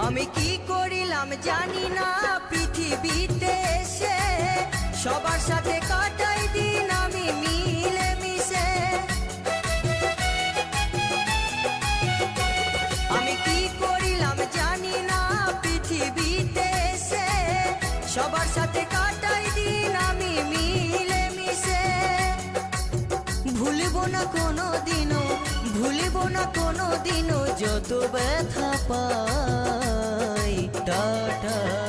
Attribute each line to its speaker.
Speaker 1: আমি কি করিলাম জানি না পৃথিবীতে এসে, সবার সাথে কাটাই দিন আমি মিলে মিশে। আমি কি করিলাম জানি না পৃথিবীতে এসে, সবার সাথে কাটাই দিন আমি মিলে মিশে। ভুলব না কোনো দিনও, ভুলব না কোনো দিনও যত ব্যথা পাই। টাটা।